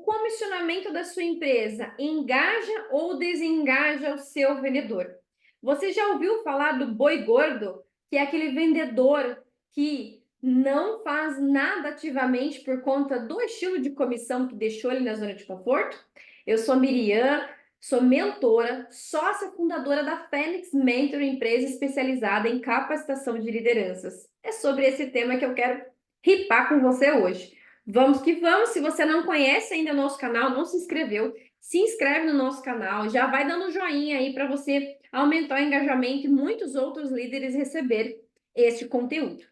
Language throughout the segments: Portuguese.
comissionamento da sua empresa engaja ou desengaja o seu vendedor? Você já ouviu falar do boi gordo, que é aquele vendedor que não faz nada ativamente por conta do estilo de comissão que deixou ele na zona de conforto? Eu sou a Miriam, sou mentora, sócia fundadora da Fênix Mentor, empresa especializada em capacitação de lideranças. É sobre esse tema que eu quero ripar com você hoje. Vamos que vamos. Se você não conhece ainda o nosso canal, não se inscreveu, se inscreve no nosso canal, já vai dando joinha aí para você aumentar o engajamento e muitos outros líderes receber este conteúdo.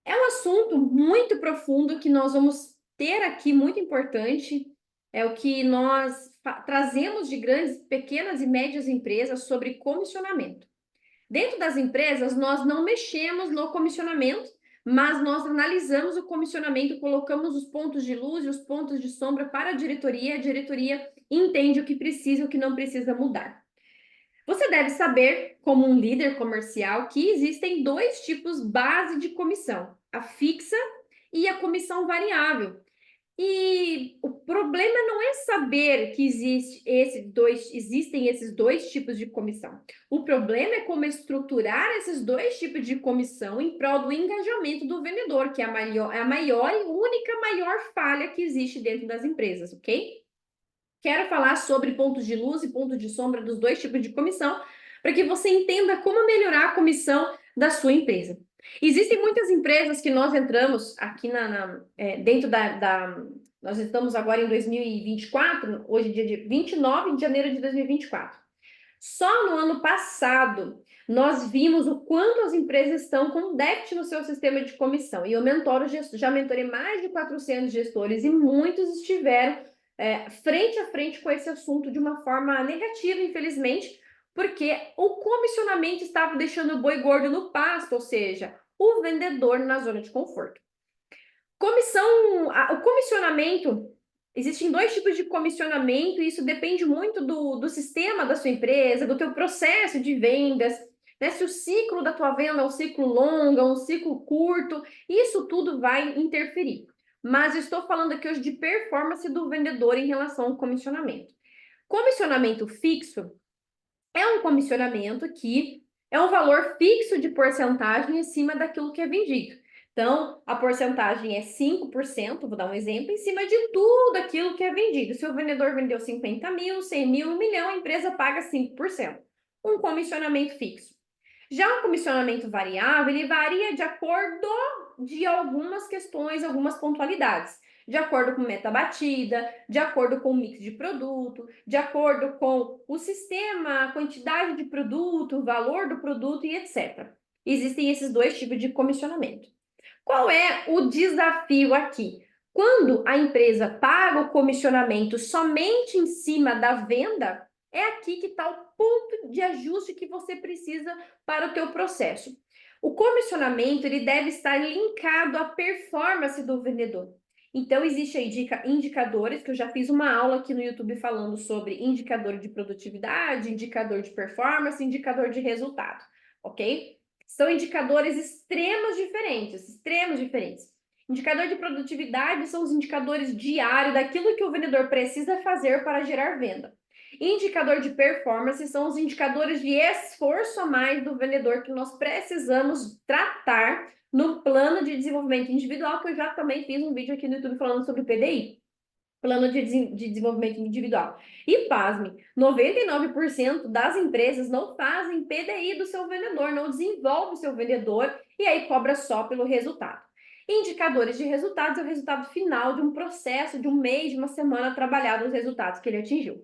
É um assunto muito profundo que nós vamos ter aqui, muito importante, é o que nós trazemos de grandes, pequenas e médias empresas sobre comissionamento. Dentro das empresas, nós não mexemos no comissionamento, mas nós analisamos o comissionamento, colocamos os pontos de luz e os pontos de sombra para a diretoria entende o que precisa e o que não precisa mudar. Você deve saber, como um líder comercial, que existem dois tipos base de comissão, a fixa e a comissão variável. E o problema não é saber que existem esses dois tipos de comissão. O problema é como estruturar esses dois tipos de comissão em prol do engajamento do vendedor, que é a maior e única maior falha que existe dentro das empresas, ok? Quero falar sobre pontos de luz e pontos de sombra dos dois tipos de comissão, para que você entenda como melhorar a comissão da sua empresa. Existem muitas empresas que nós entramos aqui dentro Nós estamos agora em 2024, hoje é dia de 29 de janeiro de 2024. Só no ano passado, nós vimos o quanto as empresas estão com déficit no seu sistema de comissão. E eu já mentorei mais de 400 gestores e muitos estiveram frente a frente com esse assunto de uma forma negativa, infelizmente, porque o comissionamento estava deixando o boi gordo no pasto, ou seja, o vendedor na zona de conforto. O comissionamento, existem dois tipos de comissionamento, e isso depende muito do sistema da sua empresa, do teu processo de vendas, né? Se o ciclo da tua venda é um ciclo longo, um ciclo curto, isso tudo vai interferir. Mas eu estou falando aqui hoje de performance do vendedor em relação ao comissionamento. Comissionamento fixo é um comissionamento que é um valor fixo de porcentagem em cima daquilo que é vendido. Então, a porcentagem é 5%, vou dar um exemplo, em cima de tudo aquilo que é vendido. Se o vendedor vendeu 50 mil, 100 mil, 1 milhão, a empresa paga 5%. Um comissionamento fixo. Já o comissionamento variável, ele varia de acordo de algumas questões, algumas pontualidades. De acordo com meta batida, de acordo com o mix de produto, de acordo com o sistema, a quantidade de produto, o valor do produto e etc. Existem esses dois tipos de comissionamento. Qual é o desafio aqui? Quando a empresa paga o comissionamento somente em cima da venda, é aqui que está o ponto de ajuste que você precisa para o teu processo. O comissionamento ele deve estar linkado à performance do vendedor. Então, existem aí indicadores, que eu já fiz uma aula aqui no YouTube falando sobre indicador de produtividade, indicador de performance, indicador de resultado, ok? São indicadores extremos diferentes. Indicador de produtividade são os indicadores diários daquilo que o vendedor precisa fazer para gerar venda. Indicador de performance são os indicadores de esforço a mais do vendedor que nós precisamos tratar no plano de desenvolvimento individual, que eu já também fiz um vídeo aqui no YouTube falando sobre PDI, plano de desenvolvimento individual. E pasme, 99% das empresas não fazem PDI do seu vendedor, não desenvolve o seu vendedor e aí cobra só pelo resultado. Indicadores de resultados é o resultado final de um processo, de um mês, de uma semana trabalhado, os resultados que ele atingiu.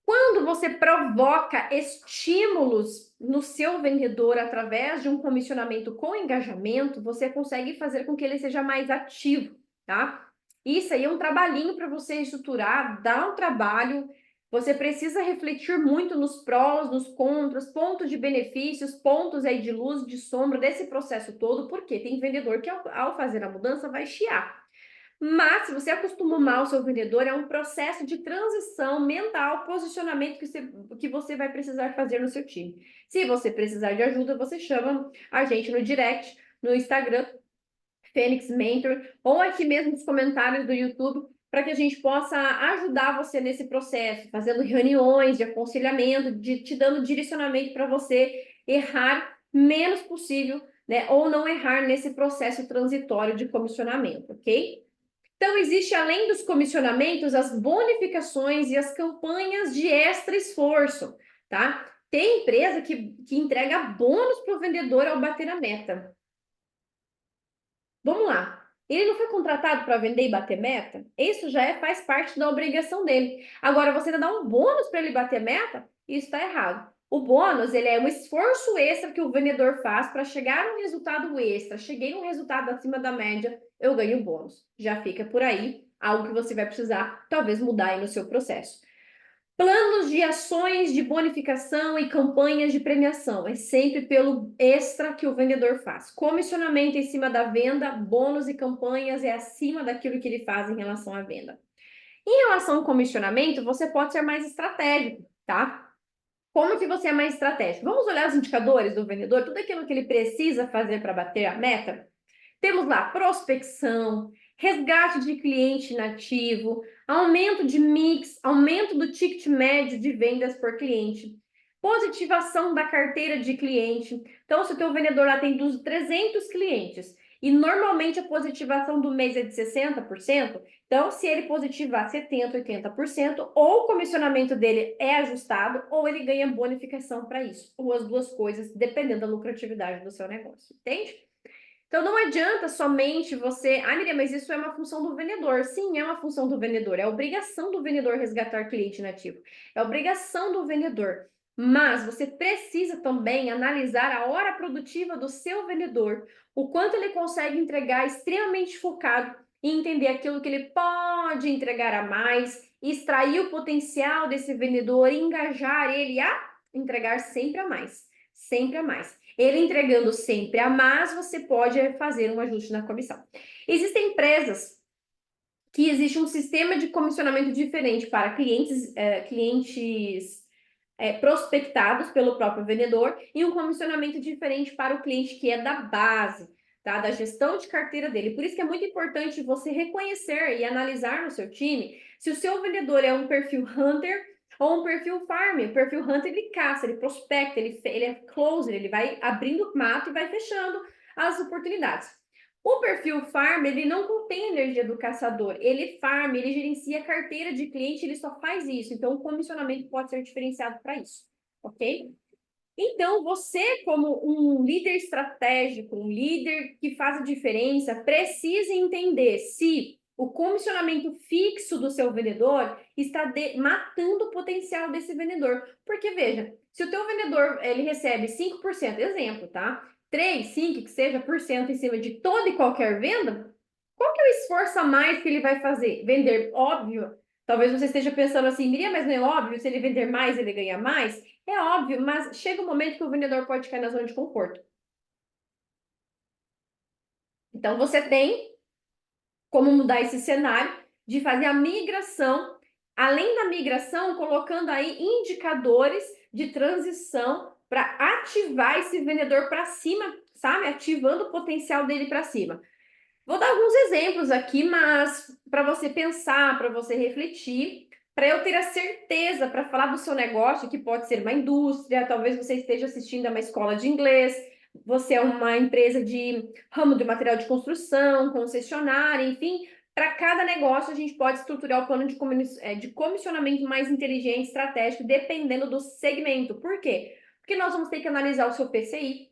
Quando você provoca estímulos no seu vendedor através de um comissionamento com engajamento, você consegue fazer com que ele seja mais ativo, tá? Isso aí é um trabalhinho para você estruturar, dá um trabalho. Você precisa refletir muito nos prós, nos contras, pontos de benefícios, pontos aí de luz, de sombra desse processo todo, porque tem vendedor que ao fazer a mudança vai chiar. Mas, se você acostumou mal o seu vendedor, é um processo de transição mental, posicionamento que você vai precisar fazer no seu time. Se você precisar de ajuda, você chama a gente no direct, no Instagram, Fênix Mentor, ou aqui mesmo nos comentários do YouTube, para que a gente possa ajudar você nesse processo, fazendo reuniões de aconselhamento, te dando direcionamento para você errar menos possível, né? Ou não errar nesse processo transitório de comissionamento, ok? Então, existe, além dos comissionamentos, as bonificações e as campanhas de extra esforço, tá? Tem empresa que entrega bônus para o vendedor ao bater a meta. Vamos lá. Ele não foi contratado para vender e bater meta? Isso já faz parte da obrigação dele. Agora, você ainda dá um bônus para ele bater meta? Isso está errado. O bônus, ele é um esforço extra que o vendedor faz para chegar a um resultado extra. Cheguei a um resultado acima da média, eu ganho bônus. Já fica por aí, algo que você vai precisar, talvez, mudar aí no seu processo. Planos de ações de bonificação e campanhas de premiação. É sempre pelo extra que o vendedor faz. Comissionamento em cima da venda, bônus e campanhas é acima daquilo que ele faz em relação à venda. Em relação ao comissionamento, você pode ser mais estratégico, tá? Como que você é mais estratégico? Vamos olhar os indicadores do vendedor, tudo aquilo que ele precisa fazer para bater a meta? Temos lá prospecção, resgate de cliente inativo, aumento de mix, aumento do ticket médio de vendas por cliente, positivação da carteira de cliente. Então, se o teu vendedor lá tem 300 clientes e normalmente a positivação do mês é de 60%, então se ele positivar 70%, 80%, ou o comissionamento dele é ajustado ou ele ganha bonificação para isso, ou as duas coisas, dependendo da lucratividade do seu negócio, entende? Então, não adianta somente você... Ah, Miriam, mas isso é uma função do vendedor. Sim, é uma função do vendedor. É obrigação do vendedor resgatar cliente inativo. É obrigação do vendedor. Mas você precisa também analisar a hora produtiva do seu vendedor. O quanto ele consegue entregar extremamente focado e entender aquilo que ele pode entregar a mais, extrair o potencial desse vendedor e engajar ele a entregar sempre a mais. Sempre a mais. Ele entregando sempre a mais, você pode fazer um ajuste na comissão. Existem empresas que existe um sistema de comissionamento diferente para clientes prospectados pelo próprio vendedor e um comissionamento diferente para o cliente que é da base, tá? Da gestão de carteira dele. Por isso que é muito importante você reconhecer e analisar no seu time se o seu vendedor é um perfil hunter ou um perfil farmer. O perfil hunter, ele caça, ele prospecta, ele é closer, ele vai abrindo o mato e vai fechando as oportunidades. O perfil farm, ele não contém a energia do caçador, ele farma, ele gerencia a carteira de cliente, ele só faz isso. Então, o comissionamento pode ser diferenciado para isso, ok? Então, você, como um líder estratégico, um líder que faz a diferença, precisa entender se o comissionamento fixo do seu vendedor está matando o potencial desse vendedor. Porque, veja, se o teu vendedor ele recebe 5%, exemplo, tá? 3, 5, que seja por cento em cima de toda e qualquer venda, qual que é o esforço a mais que ele vai fazer? Vender, óbvio. Talvez você esteja pensando assim, Miriam, mas não é óbvio, se ele vender mais, ele ganha mais? É óbvio, mas chega um momento que o vendedor pode cair na zona de conforto. Então, você tem como mudar esse cenário de fazer a migração, além da migração, colocando aí indicadores de transição para ativar esse vendedor para cima, sabe? Ativando o potencial dele para cima. Vou dar alguns exemplos aqui, mas para você pensar, para você refletir, para eu ter a certeza para falar do seu negócio, que pode ser uma indústria, talvez você esteja assistindo a uma escola de inglês, você é uma empresa de ramo de material de construção, concessionária, enfim, para cada negócio a gente pode estruturar o plano de comissionamento mais inteligente, estratégico, dependendo do segmento. Por quê? Porque nós vamos ter que analisar o seu PCI,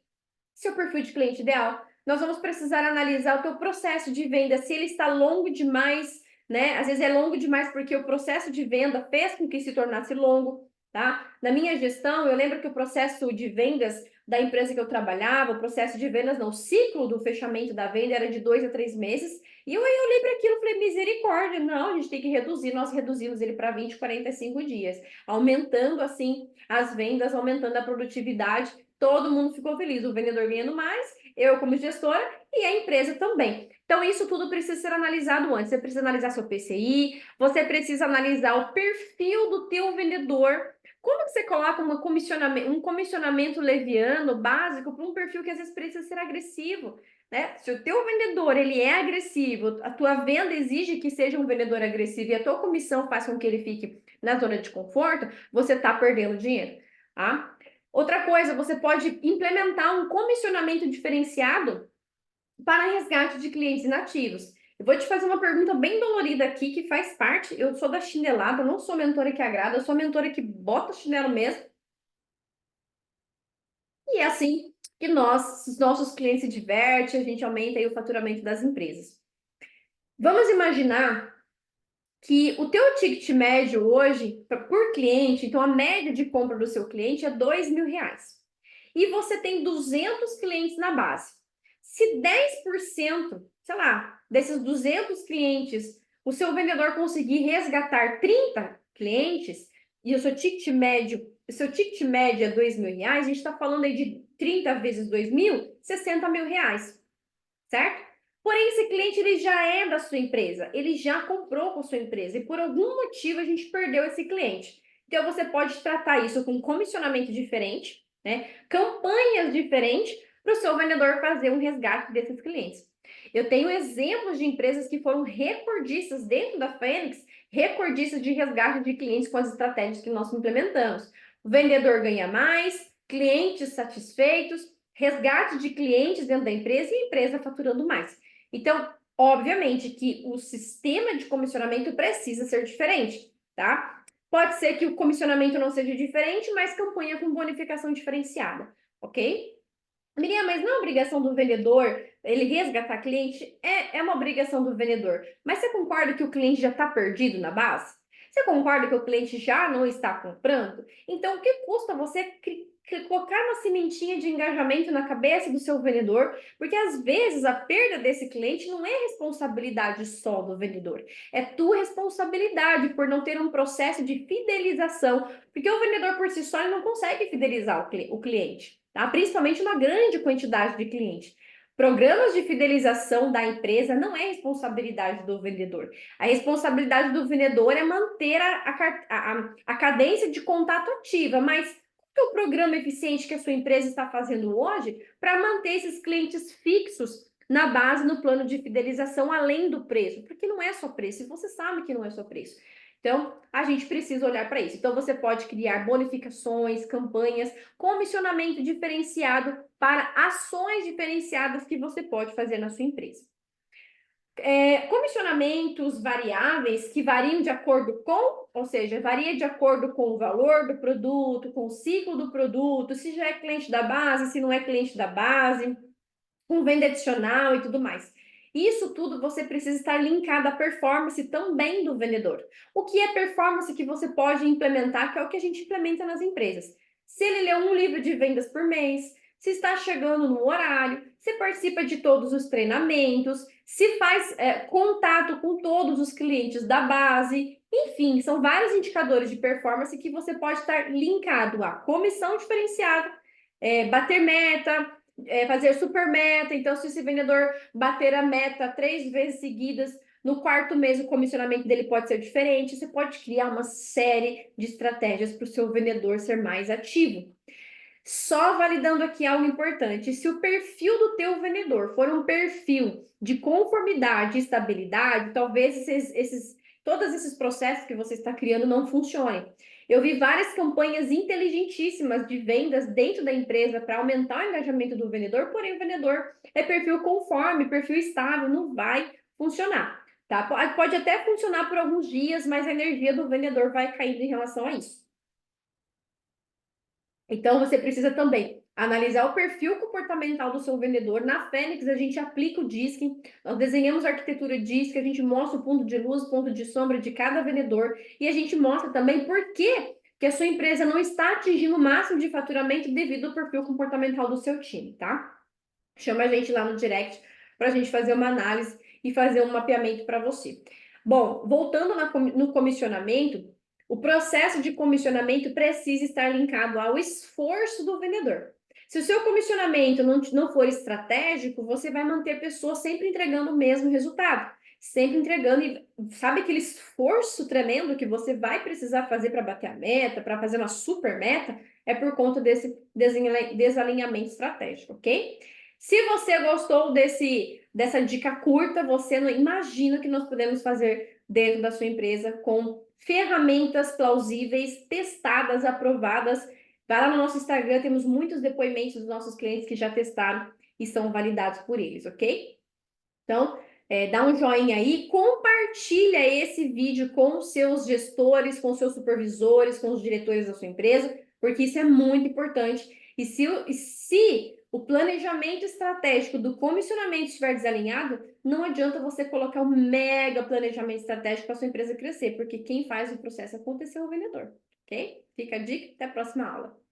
seu perfil de cliente ideal, nós vamos precisar analisar o teu processo de venda, se ele está longo demais, né? Às vezes é longo demais porque o processo de venda fez com que se tornasse longo, tá? Na minha gestão, eu lembro que o processo de vendas da empresa que eu trabalhava, o processo de vendas, não, o ciclo do fechamento da venda era de 2 a 3 meses, e eu olhei para aquilo e falei, misericórdia, não, a gente tem que reduzir, nós reduzimos ele para 20, 45 dias, aumentando assim as vendas, aumentando a produtividade, todo mundo ficou feliz, o vendedor ganhando mais, eu como gestora e a empresa também. Então, isso tudo precisa ser analisado antes. Você precisa analisar seu PCI, você precisa analisar o perfil do teu vendedor. Como que você coloca um comissionamento leviano, básico, para um perfil que às vezes precisa ser agressivo? né? Se o teu vendedor ele é agressivo, a tua venda exige que seja um vendedor agressivo e a tua comissão faz com que ele fique na zona de conforto, você está perdendo dinheiro, tá? Outra coisa, você pode implementar um comissionamento diferenciado para resgate de clientes inativos. Eu vou te fazer uma pergunta bem dolorida aqui, que faz parte. Eu sou da chinelada, não sou mentora que agrada, eu sou mentora que bota chinelo mesmo. E é assim que os nossos clientes se divertem, a gente aumenta aí o faturamento das empresas. Vamos imaginar que o teu ticket médio hoje, por cliente, então a média de compra do seu cliente é R$ 2.000. E você tem 200 clientes na base. Se 10%, sei lá, desses 200 clientes, o seu vendedor conseguir resgatar 30 clientes, e o seu ticket médio é R$ 2.000, a gente está falando aí de 30 vezes 2.000, R$ 60.000, certo? Porém, esse cliente ele já é da sua empresa, ele já comprou com a sua empresa e por algum motivo a gente perdeu esse cliente. Então, você pode tratar isso com comissionamento diferente, né? Campanhas diferentes para o seu vendedor fazer um resgate desses clientes. Eu tenho exemplos de empresas que foram recordistas dentro da Fênix, recordistas de resgate de clientes com as estratégias que nós implementamos. O vendedor ganha mais, clientes satisfeitos, resgate de clientes dentro da empresa e a empresa faturando mais. Então, obviamente que o sistema de comissionamento precisa ser diferente, tá? Pode ser que o comissionamento não seja diferente, mas campanha com bonificação diferenciada, ok? Miriam, mas não é obrigação do vendedor ele resgatar cliente? É uma obrigação do vendedor. Mas você concorda que o cliente já está perdido na base? Você concorda que o cliente já não está comprando? Então, o que custa você colocar uma sementinha de engajamento na cabeça do seu vendedor? Porque às vezes a perda desse cliente não é responsabilidade só do vendedor, é tua responsabilidade por não ter um processo de fidelização, porque o vendedor por si só ele não consegue fidelizar o cliente, tá? Principalmente uma grande quantidade de clientes. Programas de fidelização da empresa não é responsabilidade do vendedor. A responsabilidade do vendedor é manter a cadência de contato ativa, mas qual é o programa eficiente que a sua empresa está fazendo hoje para manter esses clientes fixos na base, no plano de fidelização, além do preço? Porque não é só preço, e você sabe que não é só preço. Então, a gente precisa olhar para isso. Então, você pode criar bonificações, campanhas, comissionamento diferenciado para ações diferenciadas que você pode fazer na sua empresa. Comissionamentos variáveis que variam de acordo com, ou seja, varia de acordo com o valor do produto, com o ciclo do produto, se já é cliente da base, se não é cliente da base, com venda adicional e tudo mais. Isso tudo você precisa estar linkado à performance também do vendedor. O que é performance que você pode implementar, que é o que a gente implementa nas empresas? Se ele lê um livro de vendas por mês, se está chegando no horário, se participa de todos os treinamentos, se faz contato com todos os clientes da base, enfim, são vários indicadores de performance que você pode estar linkado à comissão diferenciada, bater meta, fazer super meta. Então, se esse vendedor bater a meta 3 vezes seguidas, no quarto mês o comissionamento dele pode ser diferente. Você pode criar uma série de estratégias para o seu vendedor ser mais ativo. Só validando aqui algo importante, se o perfil do teu vendedor for um perfil de conformidade e estabilidade, talvez todos esses processos que você está criando não funcionem. Eu vi várias campanhas inteligentíssimas de vendas dentro da empresa para aumentar o engajamento do vendedor, porém o vendedor é perfil conforme, perfil estável, não vai funcionar, tá? Pode até funcionar por alguns dias, mas a energia do vendedor vai caindo em relação a isso. Então, você precisa também analisar o perfil comportamental do seu vendedor. Na Fênix, a gente aplica o DISC, nós desenhamos a arquitetura DISC, a gente mostra o ponto de luz, ponto de sombra de cada vendedor, e a gente mostra também por que a sua empresa não está atingindo o máximo de faturamento devido ao perfil comportamental do seu time, tá? Chama a gente lá no direct para a gente fazer uma análise e fazer um mapeamento para você. Bom, voltando no comissionamento, o processo de comissionamento precisa estar linkado ao esforço do vendedor. Se o seu comissionamento não for estratégico, você vai manter pessoas sempre entregando o mesmo resultado, sempre entregando, e sabe aquele esforço tremendo que você vai precisar fazer para bater a meta, para fazer uma super meta, é por conta desse desalinhamento estratégico, ok? Se você gostou dessa dica curta, você não imagina o que nós podemos fazer dentro da sua empresa com ferramentas plausíveis, testadas, aprovadas. Vai lá no nosso Instagram, temos muitos depoimentos dos nossos clientes que já testaram e são validados por eles, ok? Então, dá um joinha aí, compartilha esse vídeo com os seus gestores, com os seus supervisores, com os diretores da sua empresa, porque isso é muito importante. E se o planejamento estratégico do comissionamento estiver desalinhado, não adianta você colocar um mega planejamento estratégico para sua empresa crescer, porque quem faz o processo acontecer é o vendedor, ok? Fica a dica, até a próxima aula.